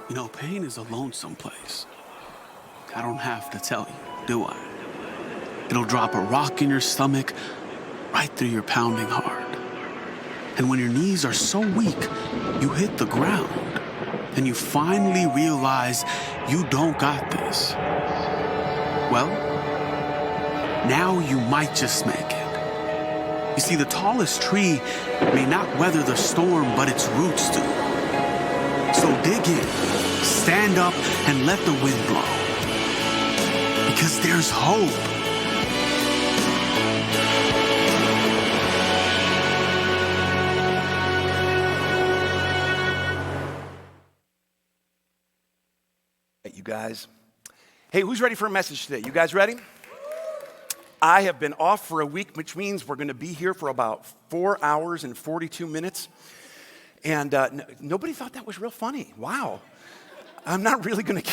Pain is a lonesome place. I don't have to tell you, do I? It'll drop a rock in your stomach right through your pounding heart. And when your knees are so weak, you hit the ground and you finally realize you don't got this. Well, now you might just make it. You see, the tallest tree may not weather the storm, but its roots do. So dig in, stand up, and let the wind blow. Because there's hope. You guys. Hey, who's ready for a message today? You guys ready? I have been off for a week, which means we're going to be here for about 4 hours and 42 minutes. And nobody thought that was real funny. Wow. I'm not really going to...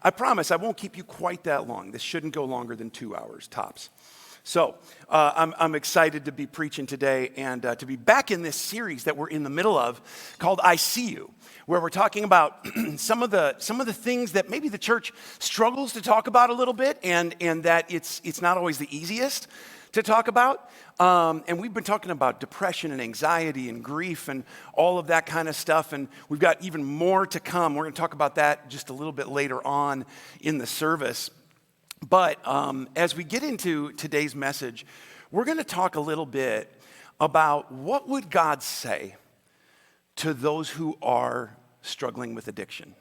I promise I won't keep you quite that long. This shouldn't go longer than 2 hours, tops. So I'm excited to be preaching today and to be back in this series that we're in the middle of called I See You, where we're talking about some of the things that maybe the church struggles to talk about a little bit and that it's not always the easiest to talk about. And we've been talking about depression and anxiety and grief and all of that kind of stuff. And we've got even more to come. We're going to talk about that just a little bit later on in the service. But as we get into today's message, we're going to talk a little bit about what would God say to those who are struggling with addiction.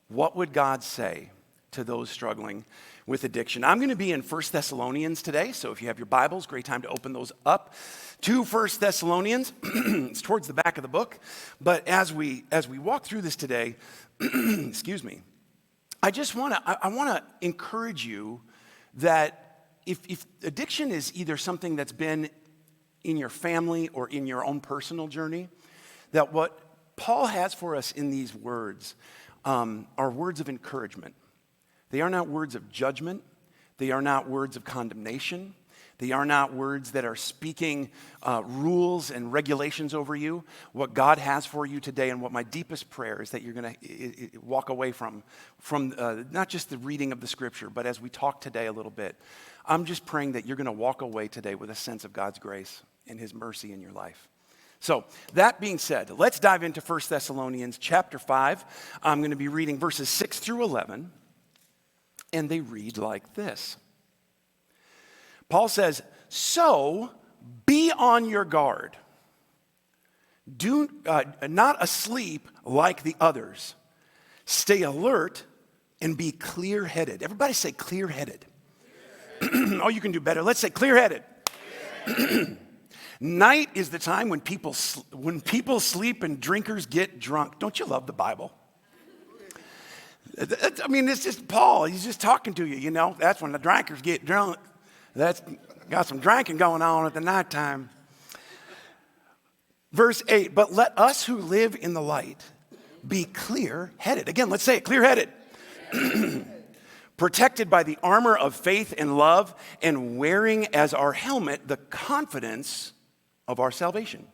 What would God say to those struggling with addiction? I'm going to be in 1 Thessalonians today, so if you have your Bibles, great time to open those up to 1 Thessalonians. It's towards the back of the book. But as we walk through this today, excuse me, I want to encourage you that if addiction is either something that's been in your family or in your own personal journey, that what Paul has for us in these words are words of encouragement. They are not words of judgment. They are not words of condemnation. They are not words that are speaking rules and regulations over you. What God has for you today, and what my deepest prayer is that you're going to walk away from not just the reading of the scripture, but as we talk today a little bit, I'm just praying that you're going to walk away today with a sense of God's grace and his mercy in your life. So that being said, let's dive into 1 Thessalonians chapter 5. I'm going to be reading verses 6 through 11, and they read like this. Paul says, so be on your guard. Do not asleep like the others. Stay alert and be clear-headed. Everybody say clear-headed. Oh, you can do better. Let's say clear-headed. Night is the time when people sleep and drinkers get drunk. Don't you love the Bible? I mean, it's just Paul. He's just talking to you, That's when the drinkers get drunk. That's got some drinking going on at the nighttime. Verse 8, but let us who live in the light be clear-headed. Again, let's say it, clear-headed. Protected by the armor of faith and love, and wearing as our helmet the confidence of our salvation.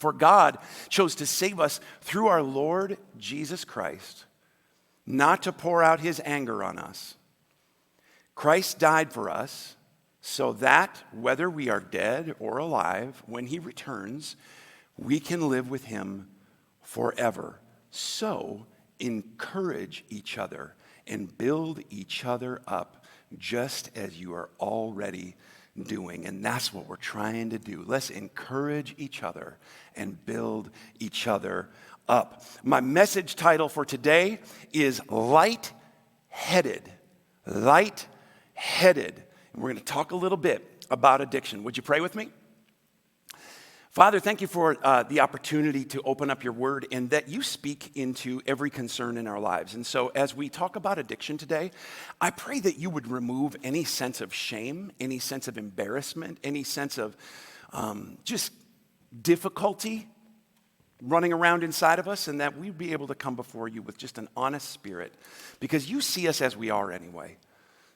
For God chose to save us through our Lord Jesus Christ, not to pour out his anger on us. Christ died for us so that whether we are dead or alive, when he returns, we can live with him forever. So encourage each other and build each other up just as you are already doing. And that's what we're trying to do. Let's encourage each other and build each other up. My message title for today is Light-Headed. Light-Headed. And we're going to talk a little bit about addiction. Would you pray with me? Father, thank you for the opportunity to open up your word and that you speak into every concern in our lives. And so as we talk about addiction today, I pray that you would remove any sense of shame, any sense of embarrassment, any sense of just difficulty running around inside of us, and that we'd be able to come before you with just an honest spirit, because you see us as we are anyway.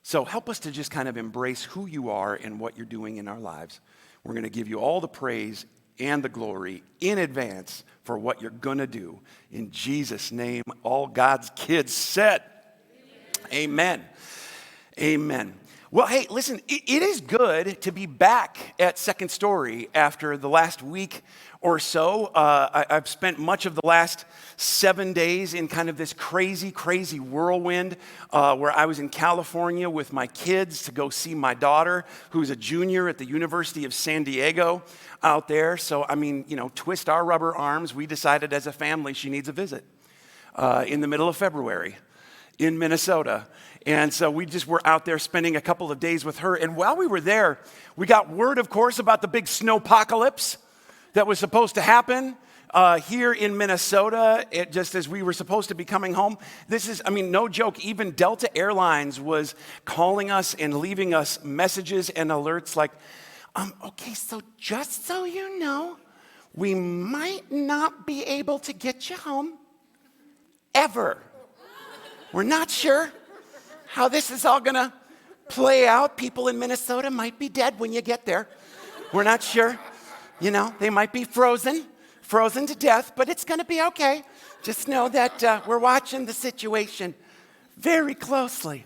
So help us to just kind of embrace who you are and what you're doing in our lives. We're going to give you all the praise and the glory in advance for what you're going to do. In Jesus' name, all God's kids said, amen. Amen. Well, hey, listen, it is good to be back at Second Story after the last week or so. I've spent much of the last 7 days in kind of this crazy, crazy whirlwind where I was in California with my kids to go see my daughter, who's a junior at the University of San Diego out there. So, I mean, twist our rubber arms. We decided as a family she needs a visit in the middle of February in Minnesota. And so we just were out there spending a couple of days with her. And while we were there, we got word, of course, about the big snowpocalypse that was supposed to happen here in Minnesota, just as we were supposed to be coming home. This is, no joke, even Delta Airlines was calling us and leaving us messages and alerts like, okay, so just so you know, we might not be able to get you home ever. We're not sure how this is all gonna play out. People in Minnesota might be dead when you get there. We're not sure. They might be frozen to death, but it's gonna be okay. Just know that we're watching the situation very closely.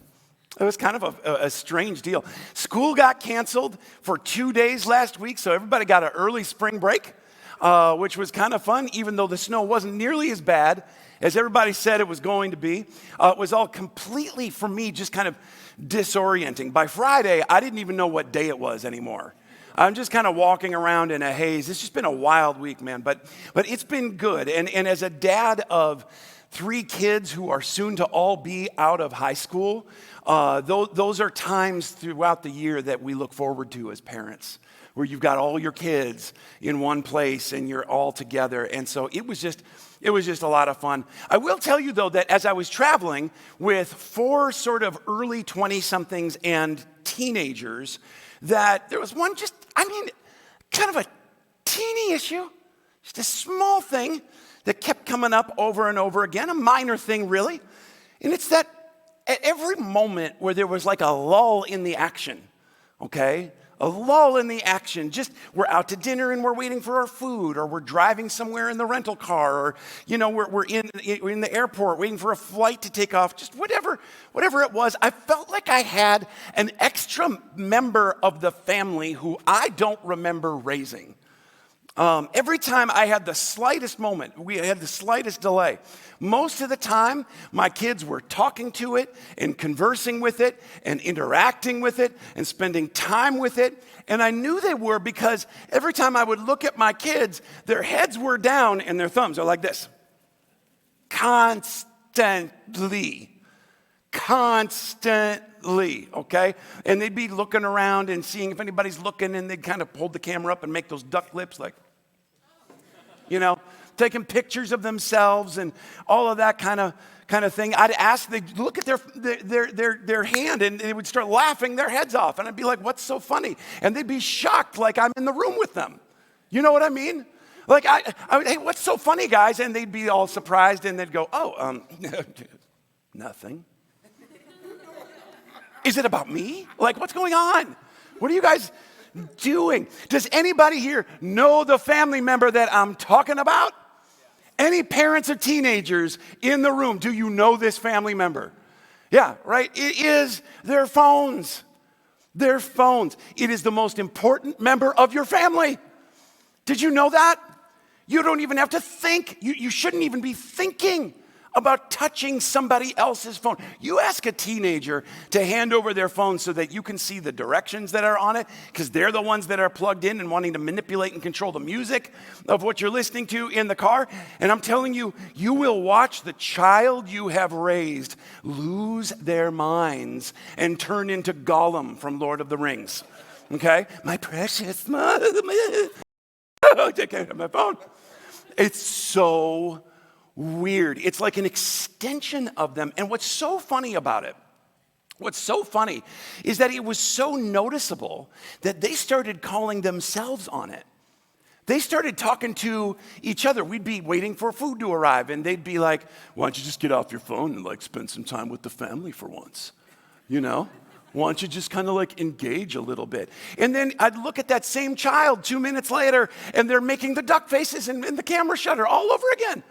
It was kind of a strange deal. School got canceled for 2 days last week, so everybody got an early spring break, which was kind of fun, even though the snow wasn't nearly as bad as everybody said it was going to be. It was all completely, for me, just kind of disorienting. By Friday, I didn't even know what day it was anymore. I'm just kind of walking around in a haze. It's just been a wild week, man, but it's been good. And as a dad of 3 kids who are soon to all be out of high school, those are times throughout the year that we look forward to as parents, where you've got all your kids in one place and you're all together. And so it was just a lot of fun. I will tell you, though, that as I was traveling with 4 sort of early 20-somethings and teenagers, that there was one kind of a teeny issue, just a small thing that kept coming up over and over again, a minor thing, really. And it's that at every moment where there was like a lull in the action, okay? A lull in the action. Just we're out to dinner and we're waiting for our food, or we're driving somewhere in the rental car, or we're in the airport waiting for a flight to take off. Just whatever it was, I felt like I had an extra member of the family who I don't remember raising. Every time I had the slightest moment, we had the slightest delay. Most of the time, my kids were talking to it and conversing with it and interacting with it and spending time with it. And I knew they were because every time I would look at my kids, their heads were down and their thumbs are like this. Constantly, okay? And they'd be looking around and seeing if anybody's looking, and they'd kind of hold the camera up and make those duck lips like, taking pictures of themselves and all of that kind of thing. I'd ask, they'd look at their hand and they would start laughing their heads off. And I'd be like, what's so funny? And they'd be shocked like I'm in the room with them. You know what I mean? Like, I would, hey, what's so funny, guys? And they'd be all surprised and they'd go, nothing. Is it about me? Like, what's going on? What are you guys doing? Does anybody here know the family member that I'm talking about? Any parents of teenagers in the room, do you know this family member? Yeah, right? It is their phones. Their phones. It is the most important member of your family. Did you know that? You don't even have to think. You shouldn't even be thinking about touching somebody else's phone. You ask a teenager to hand over their phone so that you can see the directions that are on it, because they're the ones that are plugged in and wanting to manipulate and control the music of what you're listening to in the car. And I'm telling you, you will watch the child you have raised lose their minds and turn into Gollum from Lord of the Rings. Okay? My precious mother. Take care of my phone. It's so weird. It's like an extension of them. And what's so funny about it, is that it was so noticeable that they started calling themselves on it. They started talking to each other. We'd be waiting for food to arrive, and they'd be like, why don't you just get off your phone and like spend some time with the family for once? Why don't you just kind of like engage a little bit? And then I'd look at that same child 2 minutes later, and they're making the duck faces and the camera shutter all over again.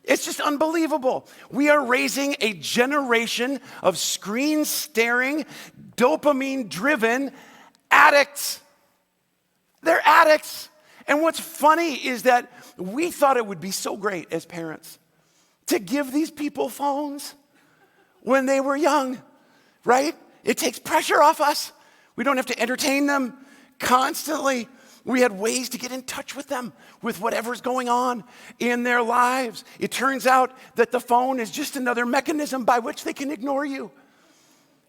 It's just unbelievable. We are raising a generation of screen staring, dopamine driven addicts. They're addicts. And what's funny is that we thought it would be so great as parents to give these people phones when they were young, right? It takes pressure off us. We don't have to entertain them constantly. We had ways to get in touch with them, with whatever's going on in their lives. It turns out that the phone is just another mechanism by which they can ignore you.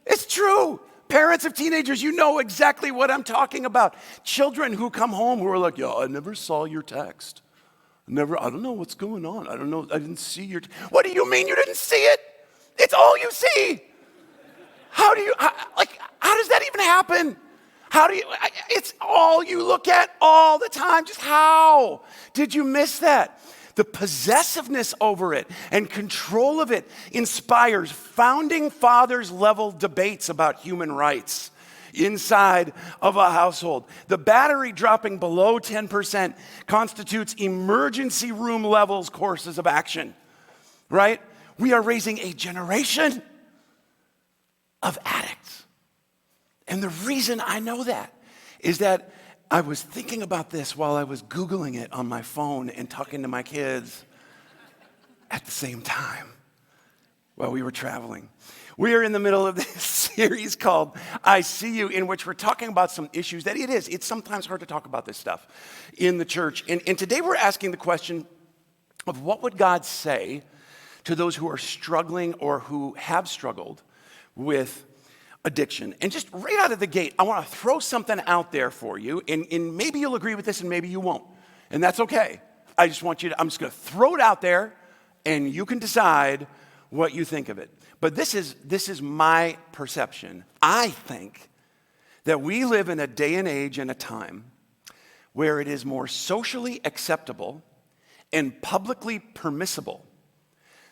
It's true. Parents of teenagers, you know exactly what I'm talking about. Children who come home who are like, I never saw your text. I don't know what's going on. I don't know, I didn't see your What do you mean you didn't see it? It's all you see. How does that even happen? It's all you look at all the time. Just how did you miss that? The possessiveness over it and control of it inspires founding fathers level debates about human rights inside of a household. The battery dropping below 10% constitutes emergency room levels courses of action, right? We are raising a generation of addicts. And the reason I know that is that I was thinking about this while I was Googling it on my phone and talking to my kids at the same time while we were traveling. We are in the middle of this series called I See You, in which we're talking about some issues that it's sometimes hard to talk about this stuff in the church. And today we're asking the question of what would God say to those who are struggling or who have struggled with addiction. And just right out of the gate, I want to throw something out there for you, and maybe you'll agree with this and maybe you won't. And that's okay. I'm just going to throw it out there and you can decide what you think of it. But this is my perception. I think that we live in a day and age and a time where it is more socially acceptable and publicly permissible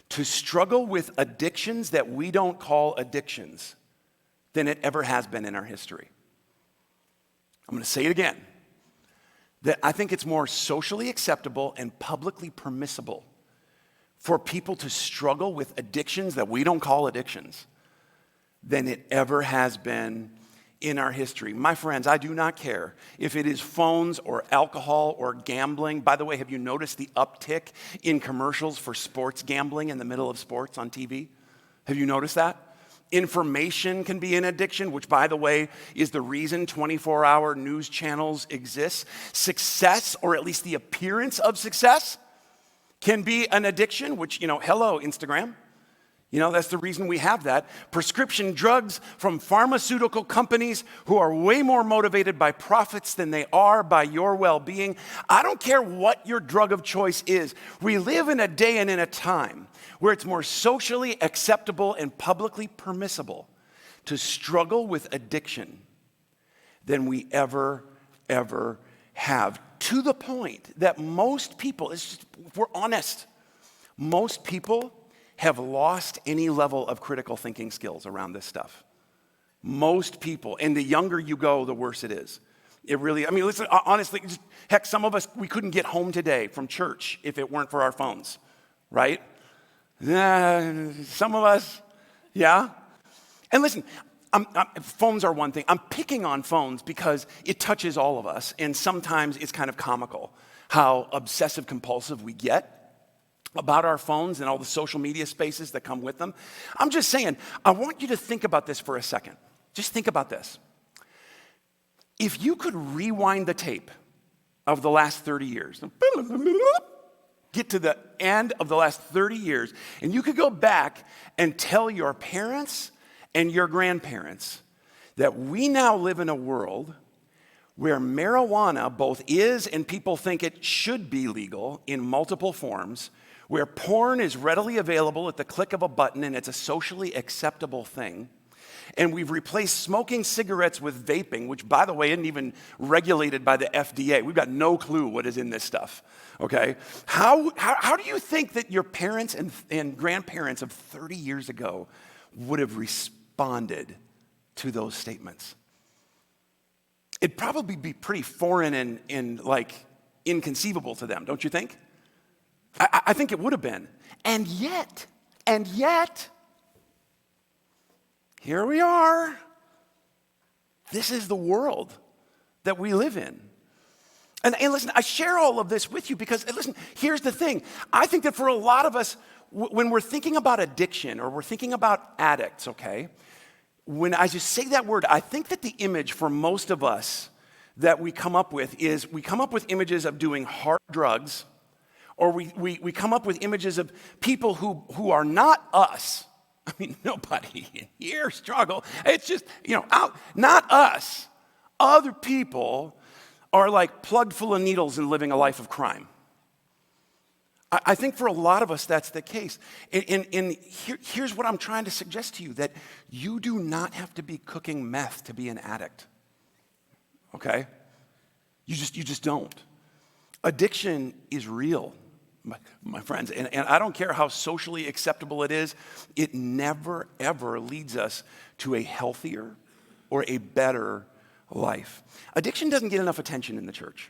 to struggle with addictions that we don't call addictions than it ever has been in our history. I'm going to say it again. That I think it's more socially acceptable and publicly permissible for people to struggle with addictions that we don't call addictions than it ever has been in our history. My friends, I do not care if it is phones or alcohol or gambling. By the way, have you noticed the uptick in commercials for sports gambling in the middle of sports on TV? Have you noticed that? Information can be an addiction, which, by the way, is the reason 24-hour news channels exist. Success, or at least the appearance of success, can be an addiction, which, hello, Instagram. That's the reason we have that. Prescription drugs from pharmaceutical companies who are way more motivated by profits than they are by your well-being. I don't care what your drug of choice is. We live in a day and in a time where it's more socially acceptable and publicly permissible to struggle with addiction than we ever have. To the point that most people, if we're honest, most people have lost any level of critical thinking skills around this stuff. Most people. And the younger you go, the worse it is. Listen, honestly, heck, some of us, we couldn't get home today from church if it weren't for our phones, right? Some of us, yeah. And listen, phones are one thing. I'm picking on phones because it touches all of us, and sometimes it's kind of comical how obsessive compulsive we get about our phones and all the social media spaces that come with them. I'm just saying, I want you to think about this for a second. Just think about this. If you could rewind the tape of the last 30 years, get to the end of the last 30 years, and you could go back and tell your parents and your grandparents that we now live in a world where marijuana both is and people think it should be legal in multiple forms, where porn is readily available at the click of a button and it's a socially acceptable thing, and we've replaced smoking cigarettes with vaping, which, by the way, isn't even regulated by the FDA. We've got no clue what is in this stuff, okay? How do you think that your parents and grandparents of 30 years ago would have responded to those statements. It'd probably be pretty foreign and like inconceivable to them, don't you think? I think it would have been. And yet, here we are. This is the world that we live in. And listen, I share all of this with you because, listen, here's the thing. I think that for a lot of us, when we're thinking about addiction or we're thinking about addicts, okay, when I just say that word, I think that the image for most of us that we come up with is we come up with images of doing hard drugs, or we come up with images of people who are not us. I mean, nobody in here struggle. It's just, not us. Other people are like plugged full of needles and living a life of crime. I think for a lot of us, that's the case. And here's what I'm trying to suggest to you, that you do not have to be cooking meth to be an addict, okay? You just don't. Addiction is real, my friends, and I don't care how socially acceptable it is, it never, ever leads us to a healthier or a better life. Addiction doesn't get enough attention in the church.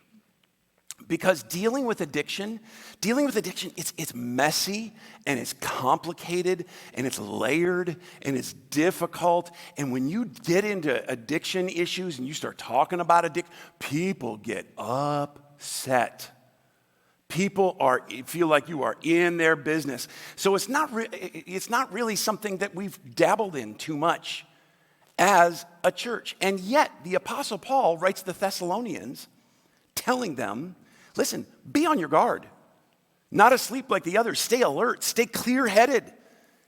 Because dealing with addiction, it's messy and it's complicated and it's layered and it's difficult. And when you get into addiction issues and you start talking about addiction, people get upset. People feel like you are in their business. So it's not really something that we've dabbled in too much as a church. And yet the Apostle Paul writes the Thessalonians telling them, listen, be on your guard. Not asleep like the others. Stay alert. Stay clear-headed.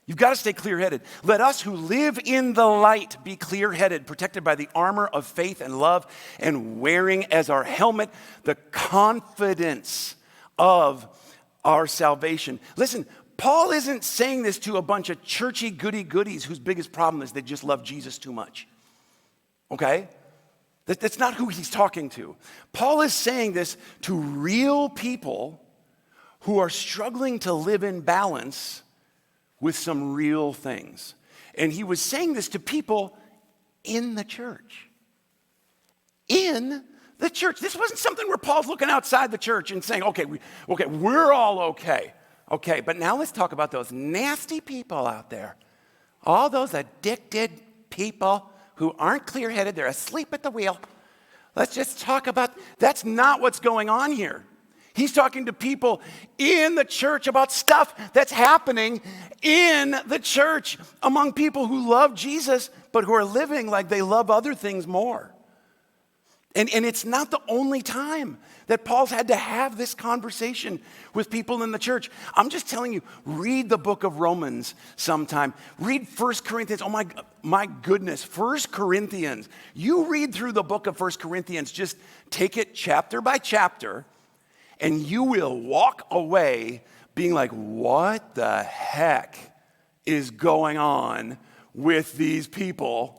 You've got to stay clear-headed. Let us who live in the light be clear-headed, protected by the armor of faith and love, and wearing as our helmet the confidence of our salvation. Listen, Paul isn't saying this to a bunch of churchy goody-goodies whose biggest problem is they just love Jesus too much. Okay? That's not who he's talking to. Paul is saying this to real people who are struggling to live in balance with some real things. And he was saying this to people in the church. In the church. This wasn't something where Paul's looking outside the church and saying, okay, we're all okay. Okay, but now let's talk about those nasty people out there. All those addicted people who aren't clear-headed, they're asleep at the wheel. Let's just talk about, that's not what's going on here. He's talking to people in the church about stuff that's happening in the church among people who love Jesus, but who are living like they love other things more. And it's not the only time that Paul's had to have this conversation with people in the church. I'm just telling you, read the book of Romans sometime. Read 1 Corinthians. Oh my goodness, 1 Corinthians. You read through the book of 1 Corinthians, just take it chapter by chapter, and you will walk away being like, what the heck is going on with these people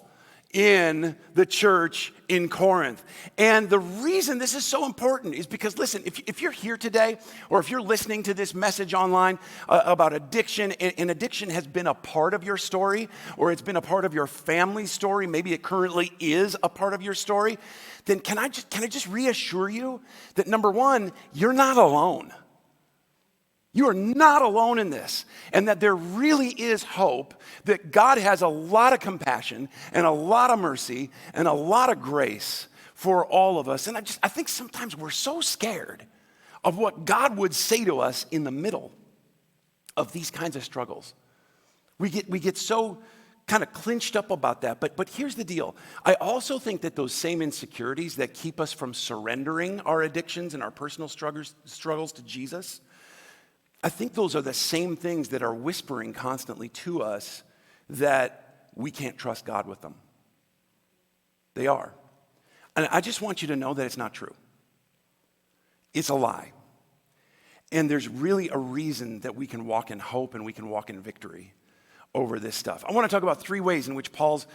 in the church in Corinth? And the reason this is so important is because, listen, if you're here today, or if you're listening to this message online about addiction, and addiction has been a part of your story, or it's been a part of your family's story, maybe it currently is a part of your story, then can I just reassure you that, number one, you're not alone. You are not alone in this, and that there really is hope, that God has a lot of compassion and a lot of mercy and a lot of grace for all of us. And I think sometimes we're so scared of what God would say to us in the middle of these kinds of struggles. We get so kind of clinched up about that. But here's the deal. I also think that those same insecurities that keep us from surrendering our addictions and our personal struggles to Jesus, I think those are the same things that are whispering constantly to us that we can't trust God with them. They are. And I just want you to know that it's not true. It's a lie. And there's really a reason that we can walk in hope and we can walk in victory over this stuff. I want to talk about 3 ways in which Paul's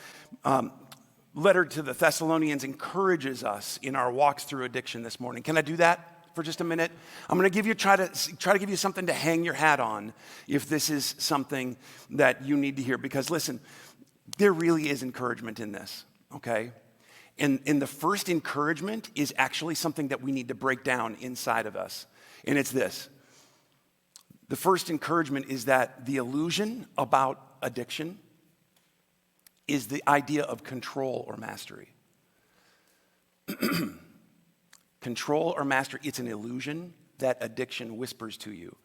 letter to the Thessalonians encourages us in our walks through addiction this morning. Can I do that for just a minute? I'm going to try to give you something to hang your hat on if this is something that you need to hear. Because listen, There really is encouragement in this, okay? And the first encouragement is actually something that we need to break down inside of us. And it's this. The first encouragement is that the illusion about addiction is the idea of control or mastery. Control or mastery, it's an illusion that addiction whispers to you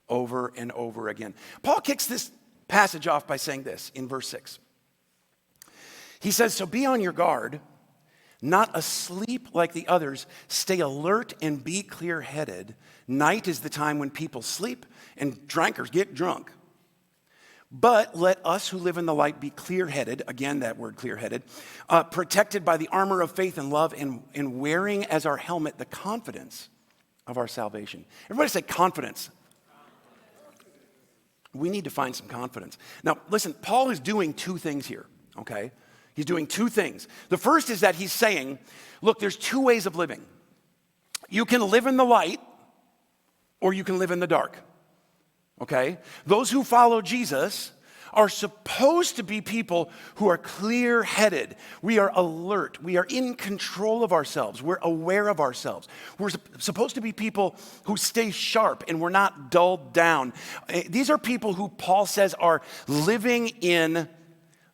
over and over again. Paul kicks this passage off by saying this in verse 6. He says, so be on your guard, not asleep like the others. Stay alert and be clear-headed. Night is the time when people sleep and drinkers get drunk. But let us who live in the light be clear-headed, again that word clear-headed, protected by the armor of faith and love, and wearing as our helmet the confidence of our salvation. Everybody say confidence. We need to find some confidence. Now, listen, Paul is doing two things here, okay? He's doing two things. The first is that he's saying, look, there's two ways of living. You can live in the light, or you can live in the dark. Okay? Those who follow Jesus are supposed to be people who are clear-headed. We are alert. We are in control of ourselves. We're aware of ourselves. We're supposed to be people who stay sharp and we're not dulled down. These are people who Paul says are living in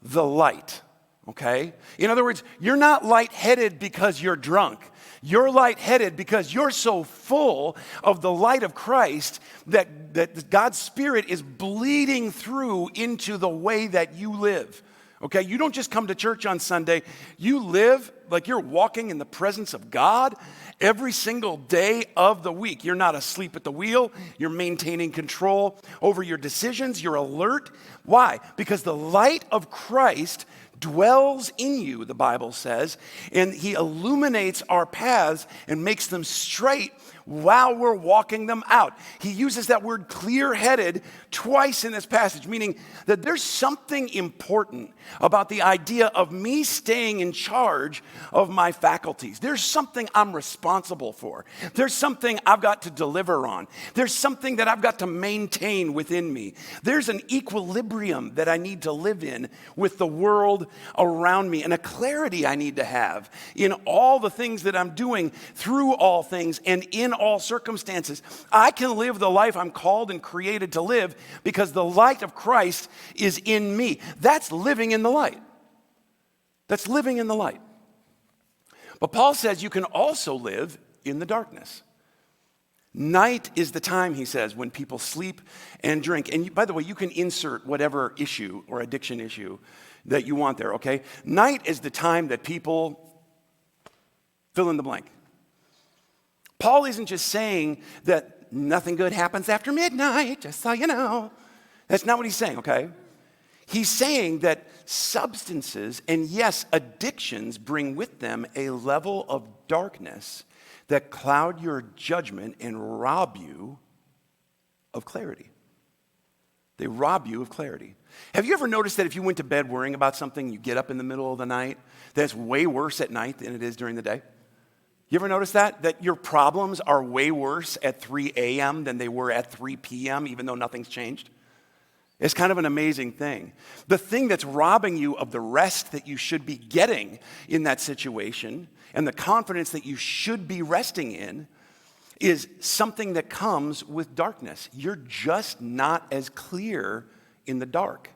the light. Okay? In other words, you're not lightheaded because you're drunk. You're lightheaded because you're so full of the light of Christ that God's Spirit is bleeding through into the way that you live. Okay? You don't just come to church on Sunday. You live like you're walking in the presence of God every single day of the week. You're not asleep at the wheel. You're maintaining control over your decisions. You're alert. Why? Because the light of Christ dwells in you, the Bible says, and he illuminates our paths and makes them straight while we're walking them out. He uses that word clear-headed twice in this passage, meaning that there's something important about the idea of me staying in charge of my faculties. There's something I'm responsible for. There's something I've got to deliver on. There's something that I've got to maintain within me. There's an equilibrium that I need to live in with the world around me, and a clarity I need to have in all the things that I'm doing, through all things, and in all circumstances. I can live the life I'm called and created to live because the light of Christ is in me. That's living in the light. That's living in the light. But Paul says you can also live in the darkness. Night is the time, he says, when people sleep and drink. And by the way, you can insert whatever issue or addiction issue that you want there, okay? Night is the time that people fill in the blank. Paul isn't just saying that nothing good happens after midnight, just so you know. That's not what he's saying, okay? He's saying that substances and, yes, addictions bring with them a level of darkness that cloud your judgment and rob you of clarity. They rob you of clarity. Have you ever noticed that if you went to bed worrying about something, you get up in the middle of the night, that's way worse at night than it is during the day? You ever notice that? That your problems are way worse at 3 a.m. than they were at 3 p.m., even though nothing's changed? It's kind of an amazing thing. The thing that's robbing you of the rest that you should be getting in that situation and the confidence that you should be resting in is something that comes with darkness. You're just not as clear in the dark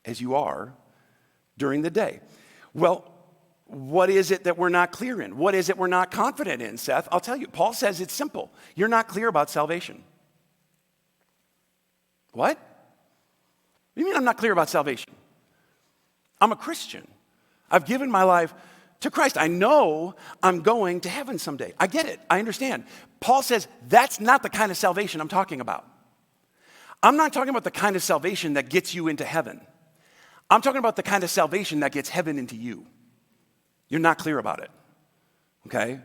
as you are during the day. Well, what is it that we're not clear in? What is it we're not confident in, Seth? I'll tell you. Paul says it's simple. You're not clear about salvation. What? What do you mean I'm not clear about salvation? I'm a Christian. I've given my life to Christ. I know I'm going to heaven someday. I get it. I understand. Paul says that's not the kind of salvation I'm talking about. I'm not talking about the kind of salvation that gets you into heaven. I'm talking about the kind of salvation that gets heaven into you. You're not clear about it, okay?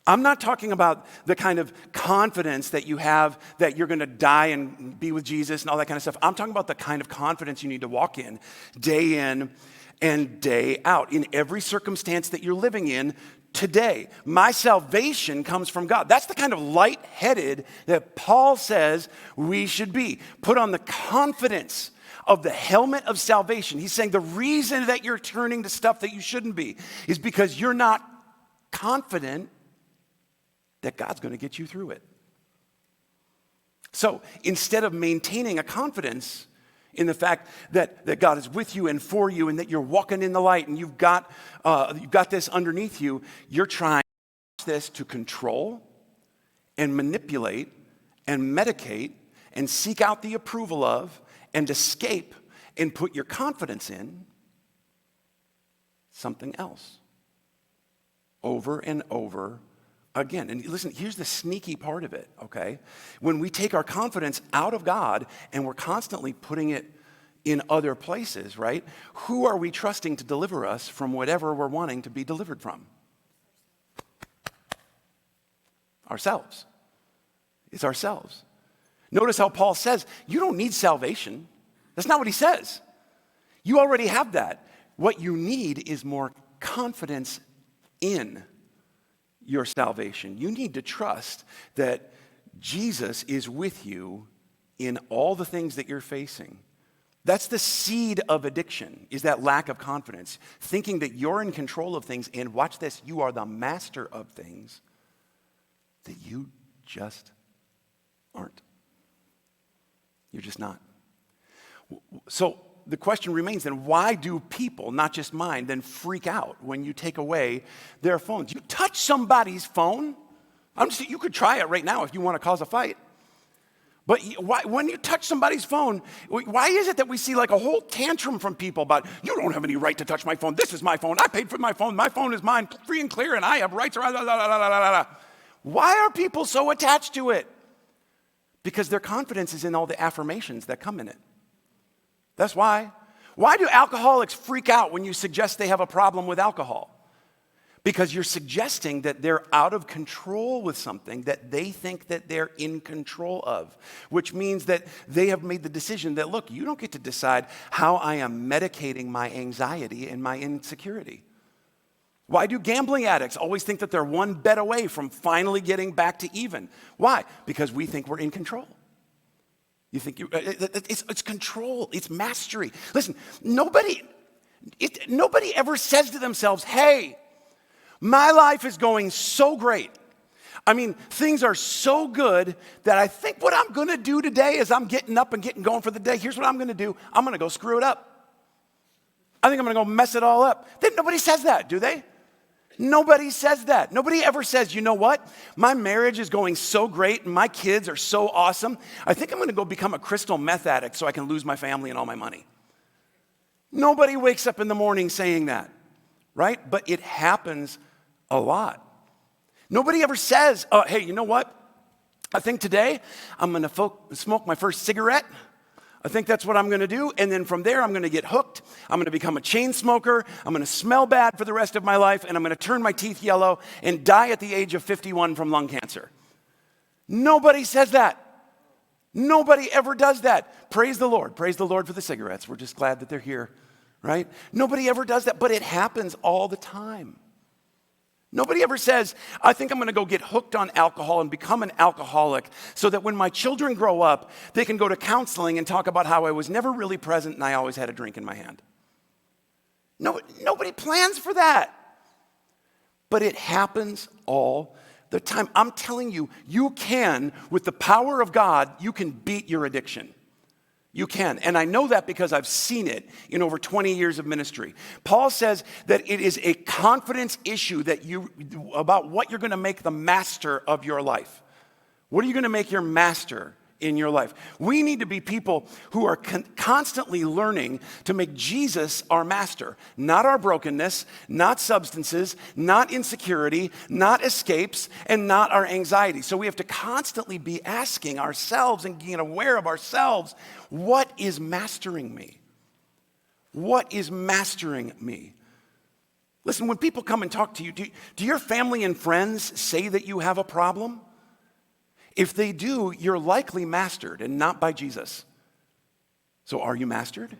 I'm not talking about the kind of confidence that you have that you're going to die and be with Jesus and all that kind of stuff. I'm talking about the kind of confidence you need to walk in and day out in every circumstance that you're living in today. My salvation comes from God. That's the kind of lightheaded that Paul says we should be. Put on the confidence of the helmet of salvation. He's saying the reason that you're turning to stuff that you shouldn't be is because you're not confident that God's going to get you through it. So instead of maintaining a confidence in the fact that God is with you and for you and that you're walking in the light and you've got this underneath you, you're trying this to control and manipulate and medicate and seek out the approval of and escape and put your confidence in something else over and over again. And listen, here's the sneaky part of it, okay? When we take our confidence out of God and we're constantly putting it in other places, right? Who are we trusting to deliver us from whatever we're wanting to be delivered from? Ourselves. It's ourselves. Notice how Paul says, you don't need salvation. That's not what he says. You already have that. What you need is more confidence in your salvation. You need to trust that Jesus is with you in all the things that you're facing. That's the seed of addiction, is that lack of confidence. Thinking that you're in control of things, and watch this, you are the master of things that you just aren't. You're just not. So the question remains then, why do people, not just mine, then freak out when you take away their phones? You touch somebody's phone, you could try it right now if you want to cause a fight. But when you touch somebody's phone, why is it that we see like a whole tantrum from people about, you don't have any right to touch my phone, this is my phone, I paid for my phone is mine, free and clear, and I have rights. Why are people so attached to it? Because their confidence is in all the affirmations that come in it. That's why. Why do alcoholics freak out when you suggest they have a problem with alcohol? Because you're suggesting that they're out of control with something that they think that they're in control of, which means that they have made the decision that, look, you don't get to decide how I am medicating my anxiety and my insecurity. Why do gambling addicts always think that they're one bet away from finally getting back to even? Why? Because we think we're in control. You think it's control, it's mastery. Listen, nobody ever says to themselves, hey, my life is going so great. I mean, things are so good that I think what I'm going to do today is I'm getting up and getting going for the day. Here's what I'm going to do. I'm going to go screw it up. I think I'm going to go mess it all up. Nobody says that, do they? Nobody says that. Nobody ever says, you know what? My marriage is going so great and my kids are so awesome. I think I'm going to go become a crystal meth addict so I can lose my family and all my money. Nobody wakes up in the morning saying that, right? But it happens a lot. Nobody ever says, hey, you know what? I think today I'm going to smoke my first cigarette. I think that's what I'm going to do. And then from there, I'm going to get hooked. I'm going to become a chain smoker. I'm going to smell bad for the rest of my life. And I'm going to turn my teeth yellow and die at the age of 51 from lung cancer. Nobody says that. Nobody ever does that. Praise the Lord. Praise the Lord for the cigarettes. We're just glad that they're here, right? Nobody ever does that, but it happens all the time. Nobody ever says, I think I'm going to go get hooked on alcohol and become an alcoholic so that when my children grow up, they can go to counseling and talk about how I was never really present and I always had a drink in my hand. No, nobody plans for that. But it happens all the time. I'm telling you, you can, with the power of God, you can beat your addiction. You can. And I know that because I've seen it in over 20 years of ministry. Paul says that it is a confidence issue about what you're going to make the master of your life. What are you going to make your master in your life? We need to be people who are constantly learning to make Jesus our master. Not our brokenness, not substances, not insecurity, not escapes, and not our anxiety. So we have to constantly be asking ourselves and being aware of ourselves, what is mastering me? What is mastering me? Listen, when people come and talk to you, do your family and friends say that you have a problem? If they do, you're likely mastered and not by Jesus. So are you mastered?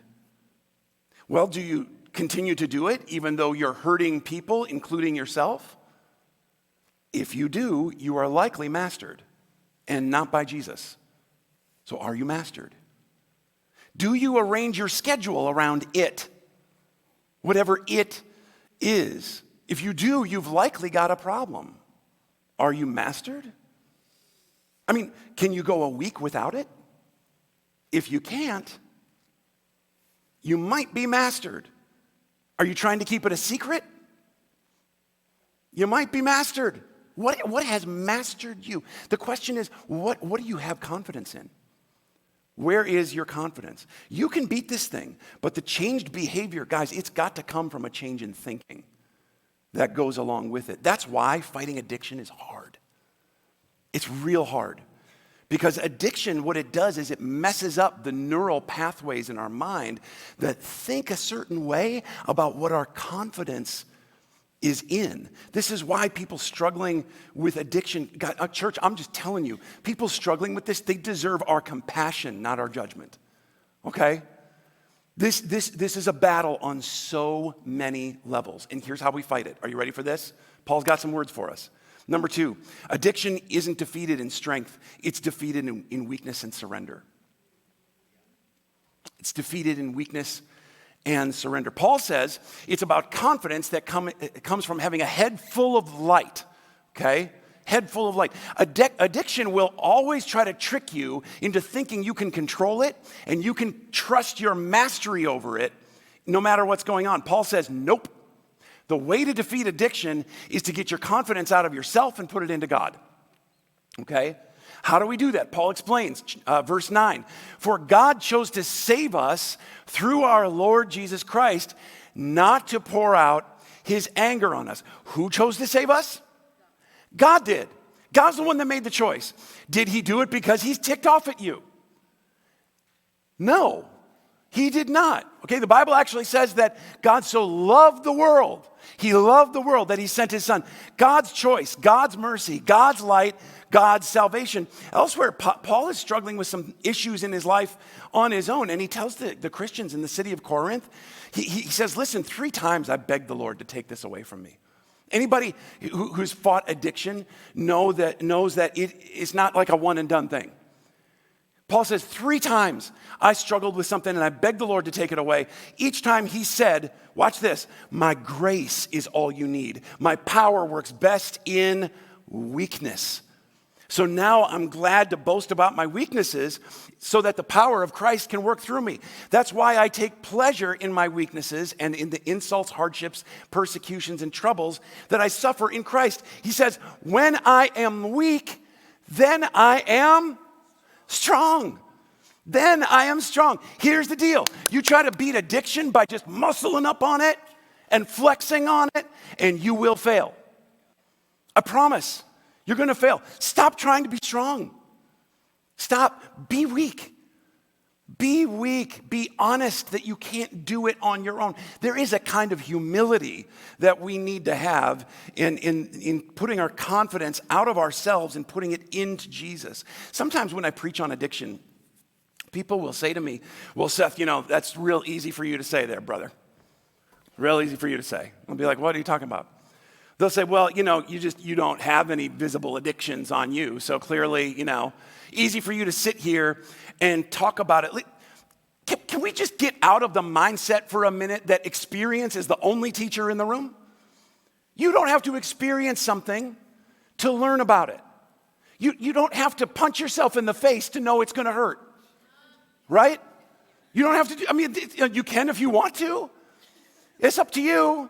Well, do you continue to do it even though you're hurting people, including yourself? If you do, you are likely mastered and not by Jesus. So are you mastered? Do you arrange your schedule around it? Whatever it is. If you do, you've likely got a problem. Are you mastered? I mean, can you go a week without it? If you can't, you might be mastered. Are you trying to keep it a secret? You might be mastered. What has mastered you? The question is, what do you have confidence in? Where is your confidence? You can beat this thing, but the changed behavior, guys, it's got to come from a change in thinking that goes along with it. That's why fighting addiction is hard. It's real hard. Because addiction, what it does is it messes up the neural pathways in our mind that think a certain way about what our confidence is in. This is why people struggling with addiction, God, church, I'm just telling you, people struggling with this, they deserve our compassion, not our judgment. Okay? This is a battle on so many levels. And here's how we fight it. Are you ready for this? Paul's got some words for us. Number 2, addiction isn't defeated in strength. It's defeated in weakness and surrender. It's defeated in weakness and surrender. Paul says it's about confidence that comes from having a head full of light, okay? Head full of light. Addiction will always try to trick you into thinking you can control it and you can trust your mastery over it no matter what's going on. Paul says, nope. The way to defeat addiction is to get your confidence out of yourself and put it into God. Okay? How do we do that? Paul explains, verse 9. For God chose to save us through our Lord Jesus Christ, not to pour out his anger on us. Who chose to save us? God did. God's the one that made the choice. Did he do it because he's ticked off at you? No, he did not. Okay, the Bible actually says that God so loved the world. He loved the world that he sent his son. God's choice, God's mercy, God's light, God's salvation. Elsewhere, Paul is struggling with some issues in his life on his own, and he tells the Christians in the city of Corinth, he says, listen, 3 times I begged the Lord to take this away from me. Anybody who's fought addiction knows that it's not like a one and done thing. Paul says 3 times I struggled with something and I begged the Lord to take it away. Each time he said, watch this, my grace is all you need. My power works best in weakness. So now I'm glad to boast about my weaknesses so that the power of Christ can work through me. That's why I take pleasure in my weaknesses and in the insults, hardships, persecutions, and troubles that I suffer in Christ. He says, when I am weak, then I am strong. Then I am strong. Here's the deal. You try to beat addiction by just muscling up on it and flexing on it, and you will fail. I promise. You're going to fail. Stop trying to be strong. Stop. Be weak. Be weak. Be honest that you can't do it on your own. There is a kind of humility that we need to have in putting our confidence out of ourselves and putting it into Jesus. Sometimes when I preach on addiction, people will say to me, well, Seth, that's real easy for you to say there, brother. Real easy for you to say. I'll be like, what are you talking about? They'll say, well, you don't have any visible addictions on you. So clearly, easy for you to sit here and talk about it. Can we just get out of the mindset for a minute that experience is the only teacher in the room? You don't have to experience something to learn about it. You don't have to punch yourself in the face to know it's going to hurt. Right? You don't have to you can if you want to. It's up to you.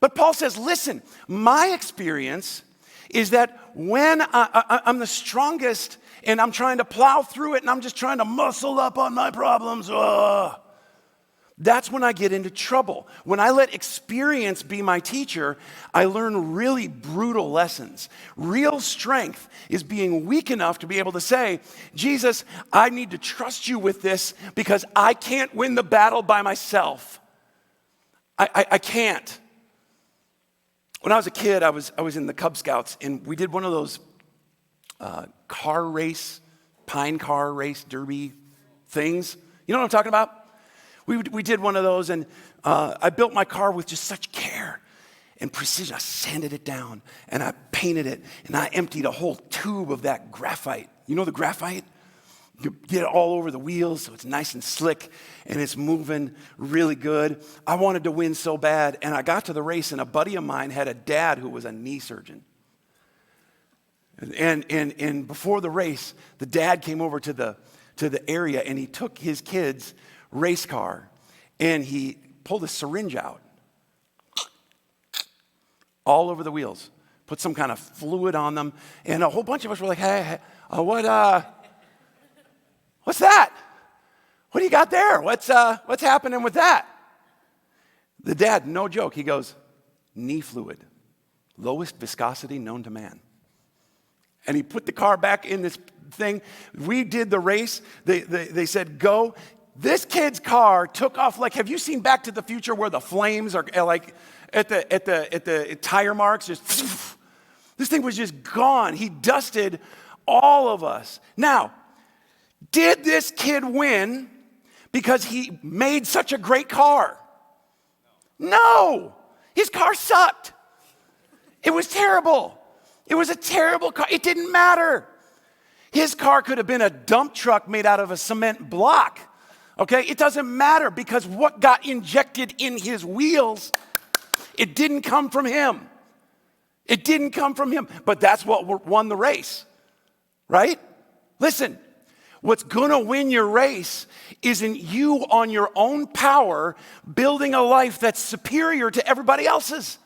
But Paul says, listen, my experience is that when I'm the strongest and I'm trying to plow through it and I'm just trying to muscle up on my problems, that's when I get into trouble. When I let experience be my teacher, I learn really brutal lessons. Real strength is being weak enough to be able to say, Jesus, I need to trust you with this because I can't win the battle by myself. I can't. When I was a kid, I was in the Cub Scouts, and we did one of those pine car race derby things. You know what I'm talking about? We did one of those, and I built my car with just such care and precision. I sanded it down, and I painted it, and I emptied a whole tube of that graphite. You know the graphite? You get it all over the wheels so it's nice and slick and it's moving really good. I wanted to win so bad, and I got to the race, and a buddy of mine had a dad who was a knee surgeon. And before the race, the dad came over to the area, and he took his kid's race car, and he pulled a syringe out all over the wheels, put some kind of fluid on them, and a whole bunch of us were like, hey, what's that? What do you got there? What's happening with that? The dad, no joke, he goes, knee fluid, lowest viscosity known to man. And he put the car back in this thing. We did the race. They said, go. This kid's car took off like, have you seen Back to the Future where the flames are like at the tire marks? Just, this thing was just gone. He dusted all of us. Now, did this kid win because he made such a great car? No. His car sucked. It was terrible. It was a terrible car. It didn't matter. His car could have been a dump truck made out of a cement block. Okay? It doesn't matter because what got injected in his wheels, it didn't come from him. It didn't come from him. But that's what won the race. Right? Listen, what's going to win your race isn't you on your own power building a life that's superior to everybody else's.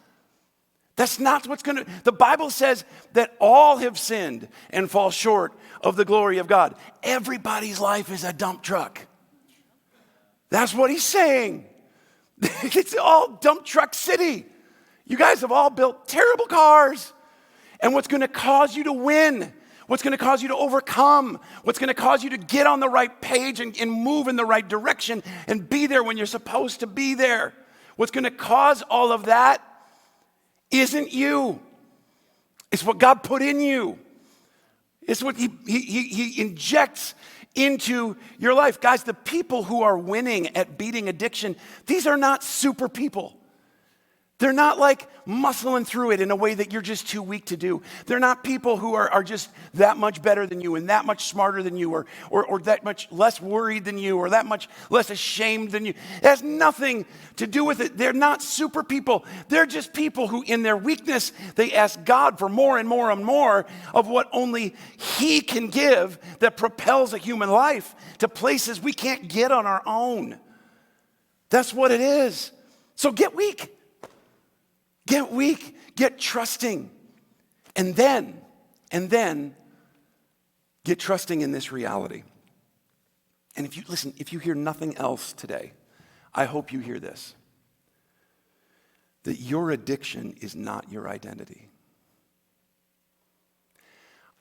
That's not what's going to. The Bible says that all have sinned and fall short of the glory of God. Everybody's life is a dump truck. That's what he's saying. It's all dump truck city. You guys have all built terrible cars. And what's going to cause you to win, what's going to cause you to overcome, what's going to cause you to get on the right page and move in the right direction and be there when you're supposed to be there, what's going to cause all of that isn't you. It's what God put in you. It's what he injects into your life. Guys, the people who are winning at beating addiction, these are not super people. They're not like muscling through it in a way that you're just too weak to do. They're not people who are just that much better than you and that much smarter than you or that much less worried than you or that much less ashamed than you. It has nothing to do with it. They're not super people. They're just people who in their weakness, they ask God for more and more and more of what only He can give that propels a human life to places we can't get on our own. That's what it is. So get weak. Get weak, get trusting, and then get trusting in this reality. And if you hear nothing else today, I hope you hear this, that your addiction is not your identity.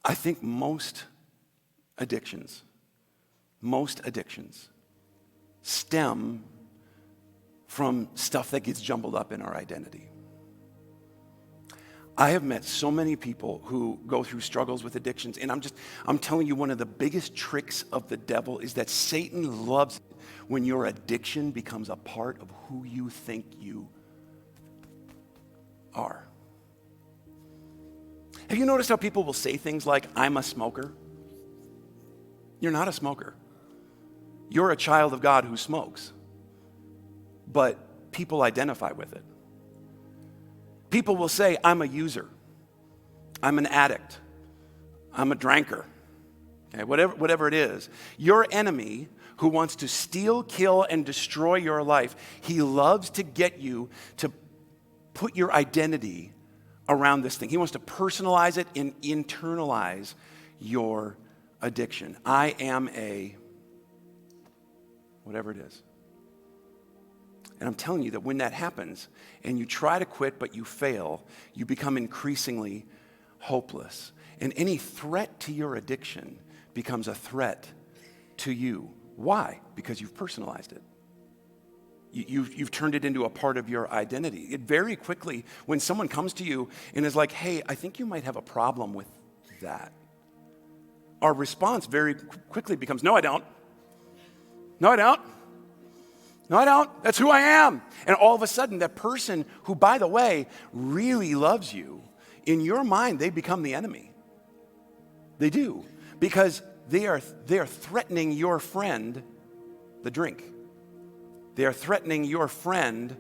I think most addictions stem from stuff that gets jumbled up in our identity. I have met so many people who go through struggles with addictions, and I'm telling you, one of the biggest tricks of the devil is that Satan loves it when your addiction becomes a part of who you think you are. Have you noticed how people will say things like, I'm a smoker? You're not a smoker. You're a child of God who smokes, but people identify with it. People will say, I'm a user, I'm an addict, I'm a drinker, okay, whatever it is. Your enemy who wants to steal, kill, and destroy your life, he loves to get you to put your identity around this thing. He wants to personalize it and internalize your addiction. I am a whatever it is. And I'm telling you that when that happens and you try to quit but you fail, you become increasingly hopeless. And any threat to your addiction becomes a threat to you. Why? Because you've personalized it. You've turned it into a part of your identity. It very quickly, when someone comes to you and is like, hey, I think you might have a problem with that, our response very quickly becomes, no, I don't. No, I don't. No, I don't. That's who I am. And all of a sudden, that person who, by the way, really loves you, in your mind, they become the enemy. They do. Because they are threatening your friend, the drink. They are threatening your friend,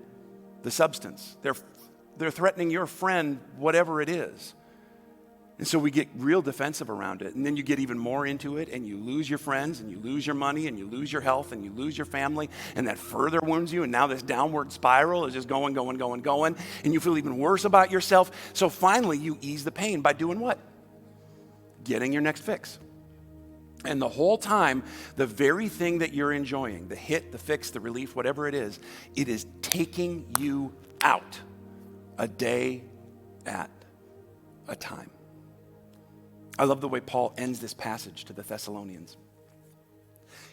the substance. They're threatening your friend, whatever it is. And so we get real defensive around it. And then you get even more into it, and you lose your friends, and you lose your money, and you lose your health, and you lose your family, and that further wounds you. And now this downward spiral is just going, and you feel even worse about yourself. So finally, you ease the pain by doing what? Getting your next fix. And the whole time, the very thing that you're enjoying, the hit, the fix, the relief, whatever it is taking you out a day at a time. I love the way Paul ends this passage to the Thessalonians.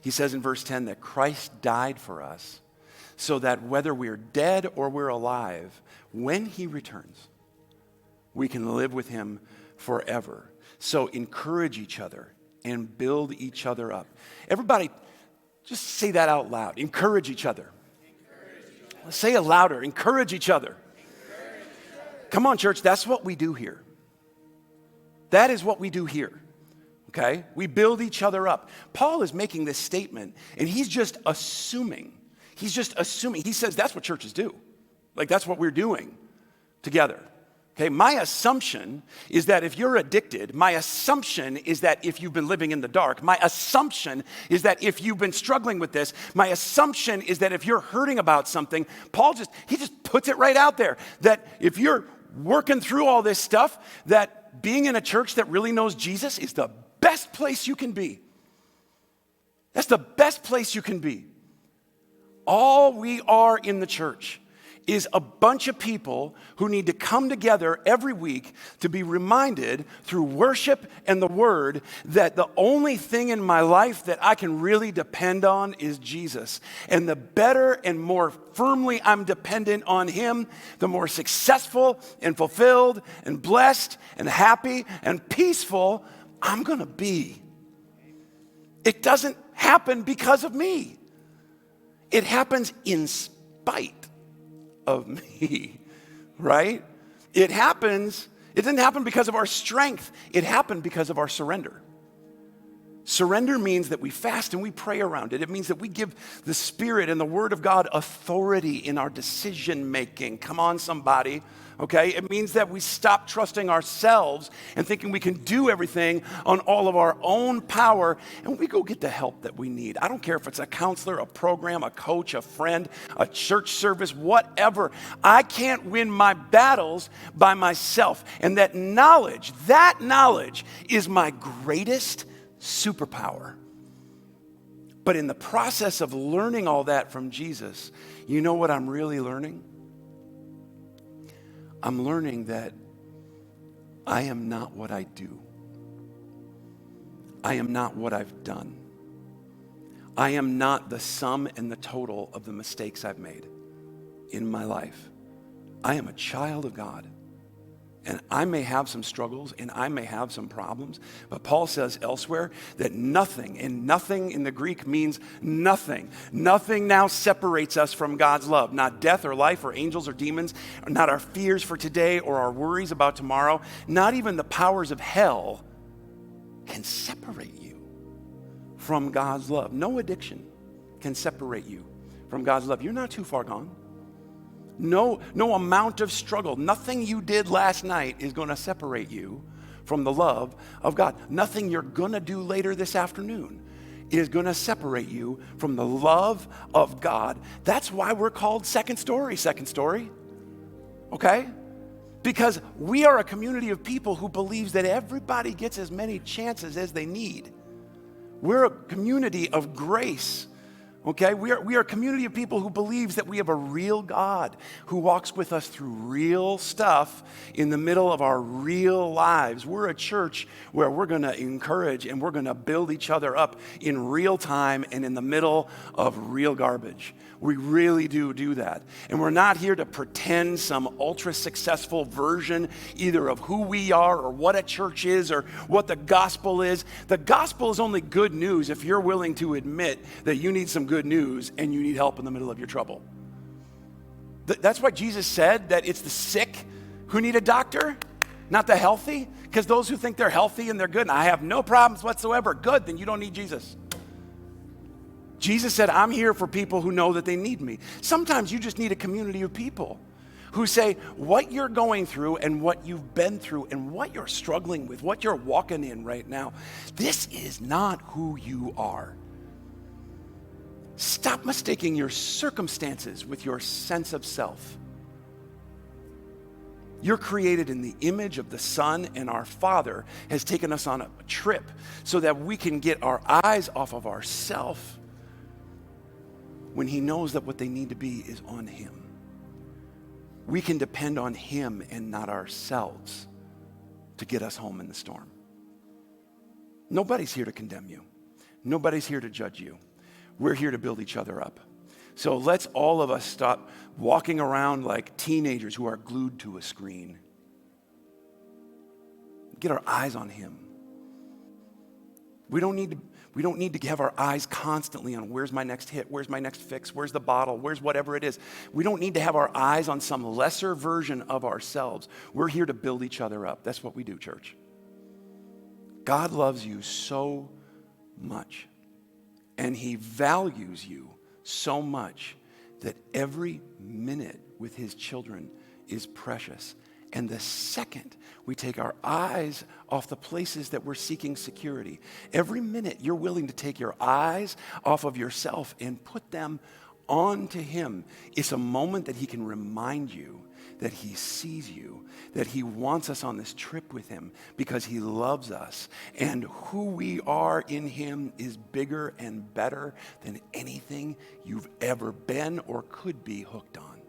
He says in verse 10 that Christ died for us so that whether we're dead or we're alive, when he returns, we can live with him forever. So encourage each other and build each other up. Everybody, just say that out loud. Encourage each other. Let's say it louder. Encourage each other. Come on, church, that's what we do here. That is what we do here, okay? We build each other up. Paul is making this statement, and he's just assuming. He says that's what churches do. Like, that's what we're doing together, okay? My assumption is that if you're addicted, my assumption is that if you've been living in the dark, my assumption is that if you've been struggling with this, my assumption is that if you're hurting about something, Paul just puts it right out there, that if you're working through all this stuff, that being in a church that really knows Jesus is the best place you can be. That's the best place you can be. All we are in the church is a bunch of people who need to come together every week to be reminded through worship and the word that the only thing in my life that I can really depend on is Jesus. And the better and more firmly I'm dependent on him, the more successful and fulfilled and blessed and happy and peaceful I'm going to be. It doesn't happen because of me. It happens in spite of me, right? It didn't happen because of our strength. It happened because of our surrender. Surrender means that we fast and we pray around it. It means that we give the Spirit and the Word of God authority in our decision making. Come on, somebody. Okay? It means that we stop trusting ourselves and thinking we can do everything on all of our own power, and we go get the help that we need. I don't care if it's a counselor, a program, a coach, a friend, a church service, whatever. I can't win my battles by myself. And that knowledge is my greatest superpower. But in the process of learning all that from Jesus, you know what I'm really learning? I'm learning that I am not what I do. I am not what I've done. I am not the sum and the total of the mistakes I've made in my life. I am a child of God. And I may have some struggles and I may have some problems, but Paul says elsewhere that nothing, and nothing in the Greek means nothing. Nothing now separates us from God's love. Not death or life or angels or demons, not our fears for today or our worries about tomorrow. Not even the powers of hell can separate you from God's love. No addiction can separate you from God's love. You're not too far gone. No amount of struggle, nothing you did last night is going to separate you from the love of God. Nothing you're going to do later this afternoon is going to separate you from the love of God. That's why we're called Second Story, okay? Because we are a community of people who believes that everybody gets as many chances as they need. We're a community of grace. Okay, we are a community of people who believes that we have a real God who walks with us through real stuff in the middle of our real lives. We're a church where we're going to encourage and we're going to build each other up in real time and in the middle of real garbage. We really do that. And we're not here to pretend some ultra successful version either of who we are or what a church is or what the gospel is. The gospel is only good news if you're willing to admit that you need some good news and you need help in the middle of your trouble. That's why Jesus said that it's the sick who need a doctor, not the healthy. Because those who think they're healthy and they're good, and I have no problems whatsoever, good, then you don't need Jesus. Jesus said, I'm here for people who know that they need me. Sometimes you just need a community of people who say what you're going through and what you've been through and what you're struggling with, what you're walking in right now. This is not who you are. Stop mistaking your circumstances with your sense of self. You're created in the image of the Son, and our Father has taken us on a trip so that we can get our eyes off of ourself when he knows that what they need to be is on him. We can depend on him and not ourselves to get us home in the storm. Nobody's here to condemn you. Nobody's here to judge you. We're here to build each other up. So let's all of us stop walking around like teenagers who are glued to a screen. Get our eyes on him. We don't need to have our eyes constantly on where's my next hit, where's my next fix, where's the bottle, where's whatever it is. We don't need to have our eyes on some lesser version of ourselves. We're here to build each other up. That's what we do, church. God loves you so much, and he values you so much that every minute with his children is precious. And the second we take our eyes off the places that we're seeking security, every minute you're willing to take your eyes off of yourself and put them onto him, it's a moment that he can remind you that he sees you, that he wants us on this trip with him because he loves us. And who we are in him is bigger and better than anything you've ever been or could be hooked on.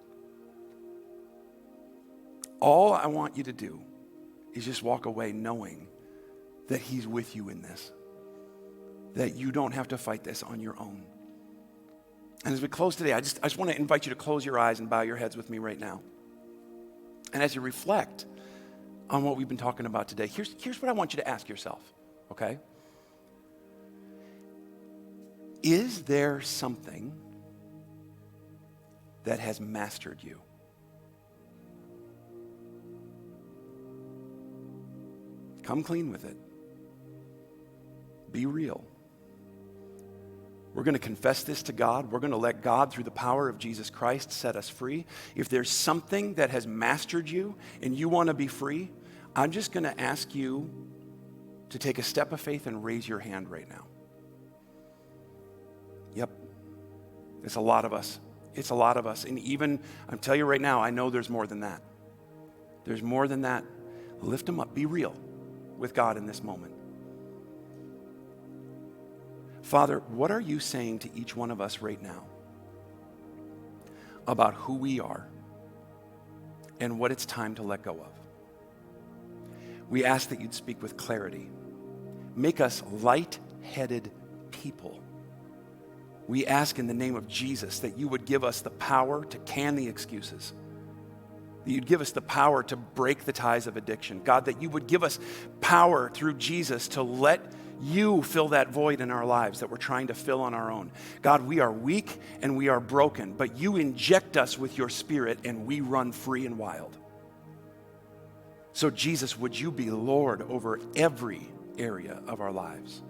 All I want you to do is just walk away knowing that he's with you in this, that you don't have to fight this on your own. And as we close today, I just want to invite you to close your eyes and bow your heads with me right now. And as you reflect on what we've been talking about today, here's what I want you to ask yourself, okay? Is there something that has mastered you? Come clean with it. Be real. We're going to confess this to God. We're going to let God, through the power of Jesus Christ, set us free. If there's something that has mastered you and you want to be free, I'm just going to ask you to take a step of faith and raise your hand right now. Yep. It's a lot of us. It's a lot of us. And even, I'm telling you right now, I know there's more than that. There's more than that. Lift them up. Be real with God in this moment. Father, what are you saying to each one of us right now about who we are and what it's time to let go of? We ask that you'd speak with clarity. Make us light-headed people. We ask in the name of Jesus that you would give us the power to can the excuses, that you'd give us the power to break the ties of addiction. God, that you would give us power through Jesus to let you fill that void in our lives that we're trying to fill on our own. God, we are weak and we are broken, but you inject us with your spirit and we run free and wild. So Jesus, would you be Lord over every area of our lives?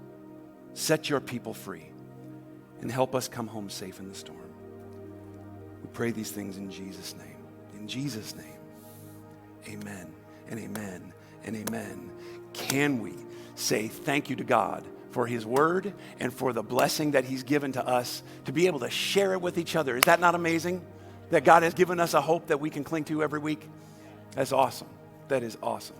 Set your people free and help us come home safe in the storm. We pray these things in Jesus' name. In Jesus' name, amen and amen and amen. Can we say thank you to God for his word and for the blessing that he's given to us to be able to share it with each other? Is that not amazing? That God has given us a hope that we can cling to every week? That's awesome. That is awesome.